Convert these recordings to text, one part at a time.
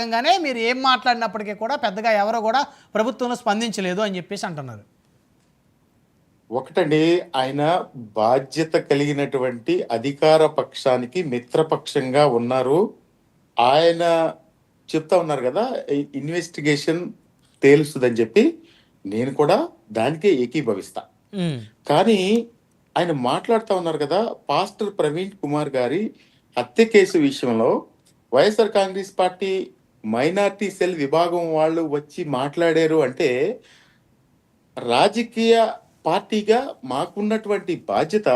భాగంగానే మీరు ఏం మాట్లాడినప్పటికీ కూడా పెద్దగా ఎవరో కూడా ప్రభుత్వంలో స్పందించలేదు అని చెప్పేసి అంటున్నారు. ఒకటండి, ఆయన బాధ్యత కలిగినటువంటి అధికార పక్షానికి మిత్రపక్షంగా ఉన్నారు. ఆయన చెప్తా ఉన్నారు కదా, ఇన్వెస్టిగేషన్ తేలుస్తుందని చెప్పి. నేను కూడా దానికే ఏకీభవిస్తా. కానీ ఆయన మాట్లాడుతూ ఉన్నారు కదా, పాస్టర్ ప్రవీణ్ కుమార్ గారి హత్య కేసు విషయంలో YSR Congress party minority cell విభాగం వాళ్ళు వచ్చి మాట్లాడారు అంటే, రాజకీయ పార్టీగా మాకున్నటువంటి బాధ్యత,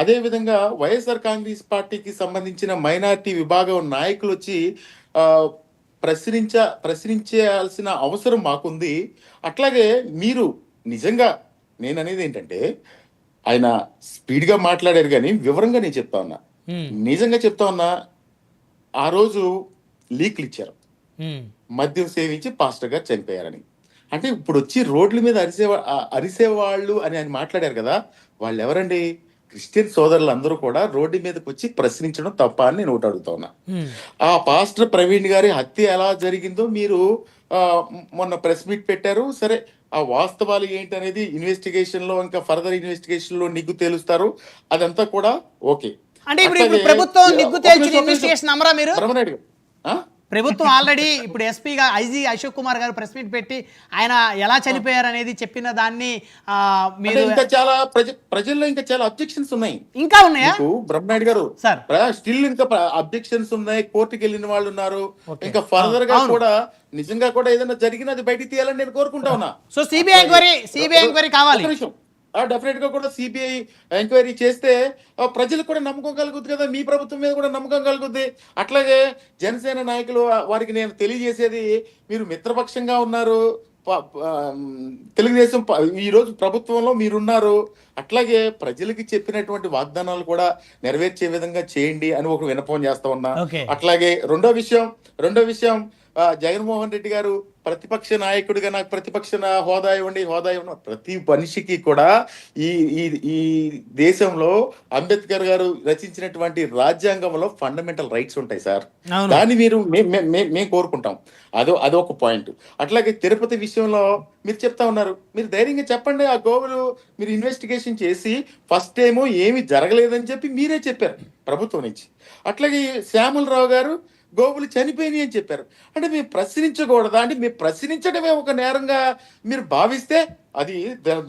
అదేవిధంగా వైఎస్ఆర్ కాంగ్రెస్ పార్టీకి సంబంధించిన మైనార్టీ విభాగం నాయకులు వచ్చి ప్రశ్నించాల్సిన అవసరం మాకుంది. అట్లాగే మీరు నిజంగా, నేను అనేది ఏంటంటే, ఆయన స్పీడ్గా మాట్లాడారు కానీ వివరంగా నేను చెప్తా ఉన్నా, నిజంగా చెప్తా ఉన్నా. ఆ రోజు లీక్లు ఇచ్చారు, మద్యం సేవించి పాస్టర్ గారు చనిపోయారని. అంటే ఇప్పుడు వచ్చి రోడ్ల మీద అరిసేవాళ్ళు అని ఆయన మాట్లాడారు కదా, వాళ్ళు ఎవరండి? క్రిస్టియన్ సోదరులు అందరూ కూడా రోడ్డు మీదకి వచ్చి ప్రశ్నించడం తప్ప అని నేను ఒకటి అడుగుతా ఉన్నా. ఆ పాస్టర్ ప్రవీణ్ గారి హత్య ఎలా జరిగిందో మీరు మొన్న ప్రెస్ మీట్ పెట్టారు. సరే, ఆ వాస్తవాలు ఏంటి అనేది ఇన్వెస్టిగేషన్ లో, ఇంకా ఫర్దర్ ఇన్వెస్టిగేషన్ లో నిగ్గు తేలుస్తారు. అదంతా కూడా ఓకే. అంటే ఇప్పుడు ప్రభుత్వం నిగ్గు తేల్చిన ఇన్వెస్టిగేషన్ నమ్మరా మీరు? బ్రహ్మనాయుడు ప్రభుత్వం ఆల్రెడీ ఇప్పుడు ఎస్పీగా ఐజీ అశోక్ కుమార్ గారు ప్రెస్ మీట్ పెట్టి ఆయన ఎలా చనిపోయారు అనేది చెప్పిన దాన్ని మీరు ఇంకా చాలా ప్రజల్లో ఇంకా చాలా అబ్జెక్షన్స్ ఉన్నాయి. ఇంకా ఉన్నాయా బ్రహ్మనాయుడు గారు? సార్, స్టిల్ ఇంకా అబ్జెక్షన్స్ ఉన్నాయి. కోర్టుకి వెళ్ళిన వాళ్ళు ఉన్నారు. ఇంకా ఫర్దర్ గా కూడా నిజంగా కూడా ఏదైనా జరిగినది బయటికి తీయాలని నేను కోరుకుంటా ఉన్నా. సో సిబిఐ ఎంక్వైరీ కావాలి. డెఫినెట్ గా కూడా సిబిఐ ఎంక్వైరీ చేస్తే ప్రజలకు కూడా నమ్మకం కలుగుద్ది కదా, మీ ప్రభుత్వం మీద కూడా నమ్మకం కలుగుద్ది. అట్లాగే జనసేన నాయకులు వారికి నేను తెలియజేసేది, మీరు మిత్రపక్షంగా ఉన్నారు, తెలుగుదేశం ఈ రోజు ప్రభుత్వంలో మీరున్నారు. అట్లాగే ప్రజలకి చెప్పినటువంటి వాగ్దానాలు కూడా నెరవేర్చే విధంగా చేయండి అని ఒక విన్నపం చేస్తా ఉన్నా. అట్లాగే రెండో విషయం జగన్మోహన్ రెడ్డి గారు ప్రతిపక్ష నాయకుడిగా నాకు ప్రతిపక్ష హోదా ఇవ్వండి. ప్రతి మనిషికి కూడా ఈ దేశంలో అంబేద్కర్ గారు రచించినటువంటి రాజ్యాంగంలో ఫండమెంటల్ రైట్స్ ఉంటాయి సార్. దాన్ని మేము కోరుకుంటాం. అదొక పాయింట్. అట్లాగే తిరుపతి విషయంలో మీరు చెప్తా ఉన్నారు, మీరు ధైర్యంగా చెప్పండి. ఆ గోవులు మీరు ఇన్వెస్టిగేషన్ చేసి ఫస్ట్ ఏమో ఏమి జరగలేదని చెప్పి మీరే చెప్పారు ప్రభుత్వం నుంచి. అట్లాగే శ్యామలరావు గారు గోవులు చనిపోయినాయి అని చెప్పారు. అంటే మేము ప్రశ్నించకూడదా? అంటే మేము ప్రశ్నించడమే ఒక నేరంగా మీరు భావిస్తే అది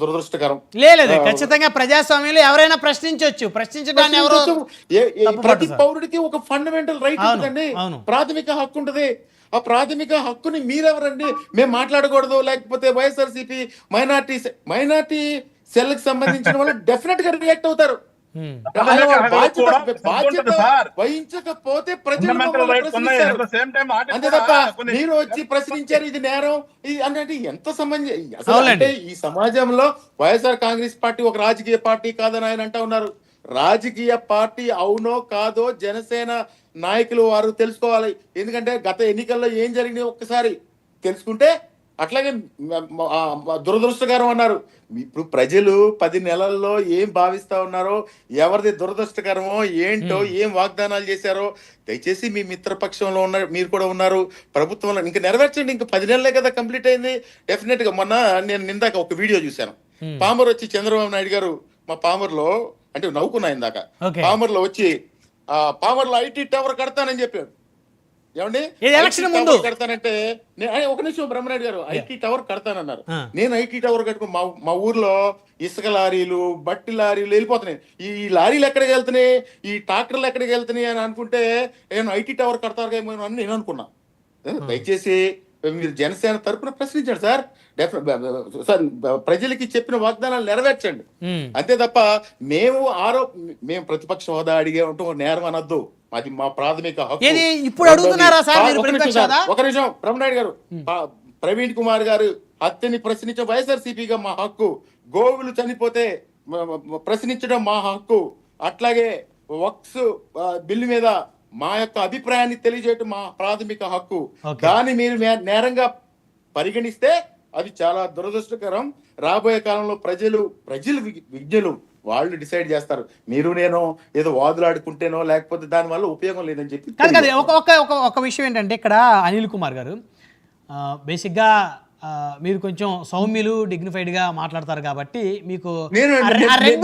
దురదృష్టకరం. లేదు, ఖచ్చితంగా ప్రజాస్వామ్యంలో ఎవరైనా ప్రశ్నించవచ్చు. ప్రశ్నించడానికి ప్రతి పౌరుడికి ఒక ఫండమెంటల్ రైట్ ఉంటుందండి, ప్రాథమిక హక్కు ఉంటుంది. ఆ ప్రాథమిక హక్కుని మీరెవరండి మేము మాట్లాడకూడదు? లేకపోతే వైఎస్ఆర్సీపీ మైనార్టీ సెల్ కి సంబంధించిన వాళ్ళు డెఫినెట్ గా రియాక్ట్ అవుతారు. వహించకపోతే ప్రజలు అంతే తప్ప మీరు వచ్చి ప్రశ్నించారు ఇది నేరం అంటే ఎంత సమంజసం? అంటే ఈ సమాజంలో వైఎస్ఆర్ కాంగ్రెస్ పార్టీ ఒక రాజకీయ పార్టీ కాదని ఆయన అంటా ఉన్నారు. రాజకీయ పార్టీ అవునో కాదో జనసేన నాయకులు వారు తెలుసుకోవాలి. ఎందుకంటే గత ఎన్నికల్లో ఏం జరిగింది ఒక్కసారి తెలుసుకుంటే. అట్లాగే దురదృష్టకరం అన్నారు. ఇప్పుడు ప్రజలు 10 నెలల్లో ఏం భావిస్తా ఉన్నారో, ఎవరిది దురదృష్టకరమో ఏంటో, ఏం వాగ్దానాలు చేశారో దయచేసి మీ మిత్రపక్షంలో ఉన్న మీరు కూడా ఉన్నారు ప్రభుత్వంలో, ఇంకా నెరవేర్చండి. ఇంకా 10 నెలలే కదా కంప్లీట్ అయింది. డెఫినెట్ గా మొన్న నేను ఇందాక ఒక వీడియో చూశాను. పామర్ వచ్చి చంద్రబాబు నాయుడు గారు మా పామర్లో అంటే నవ్వుకున్నా ఇందాక, పామర్లో వచ్చి పామర్లో ఐటీ టవర్ కడతానని చెప్పాడు. ఏమండి కడతానంటే ఒక నిమిషం, బ్రహ్మనాయుడు గారు ఐటీ టవర్ కడతానన్నారు. నేను ఐటీ టవర్ కట్టుకుని మా ఊర్లో ఇసుక లారీలు, బట్టి లారీలు వెళ్ళిపోతున్నాయి. ఈ లారీలు ఎక్కడికి వెళ్తున్నాయి, ఈ ట్రాక్టర్లు ఎక్కడికి వెళ్తున్నాయి అని అనుకుంటే నేను ఐటీ టవర్ కడతారు అని నేను అనుకున్నా. దయచేసి మీరు జనసేన తరఫున ప్రశ్నించండి సార్. సార్ ప్రజలకి చెప్పిన వాగ్దానాలు నెరవేర్చండి, అంతే తప్ప మేము ప్రతిపక్ష హోదా అడిగే ఉంటూ నేరం అనొద్దు. అది మా ప్రాథమిక హక్కు. ఒక నిమిషం, బ్రహ్మనాయుడు గారు, ప్రవీణ్ కుమార్ గారు హత్యని ప్రశ్నించడం వైఎస్ఆర్సీపీగా మా హక్కు. గోవులు చనిపోతే ప్రశ్నించడం మా హక్కు. అట్లాగే వక్స్ బిల్లు మీద మా యొక్క అభిప్రాయాన్ని తెలియజేయటం మా ప్రాథమిక హక్కు. దాన్ని మీరు నేరంగా పరిగణిస్తే అది చాలా దురదృష్టకరం. రాబోయే కాలంలో ప్రజలు విజ్ఞులు, వాళ్ళు డిసైడ్ చేస్తారు. మీరు నేను ఏదో వాదులాడుకుంటేనో లేకపోతే దాని వల్ల ఉపయోగం లేదని చెప్పి కాదు కాదు ఒక విషయం ఏంటంటే ఇక్కడ అనిల్ కుమార్ గారు బేసిక్గా మీరు కొంచెం సౌమ్యులు డిగ్నిఫైడ్గా మాట్లాడతారు కాబట్టి మీకు రెడ్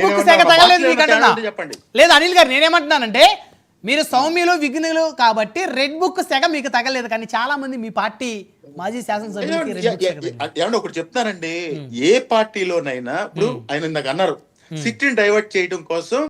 బుక్ శాఖ తగలేదు మీకు అంటున్నా. లేదు అనిల్ గారు నేనేమంటున్నానంటే మీరు సౌమ్యులు విఘ్నులు కాబట్టి రెడ్ బుక్ శాఖ మీకు తగలేదు, కానీ చాలా మంది మీ పార్టీ మాజీ శాసనసభ్యులు ఒకటి చెప్తానండి, ఏ పార్టీలోనైనా ఇప్పుడు ఆయన ఇందాక అన్నారు సిట్ ని డైవర్ట్ చేయడం కోసం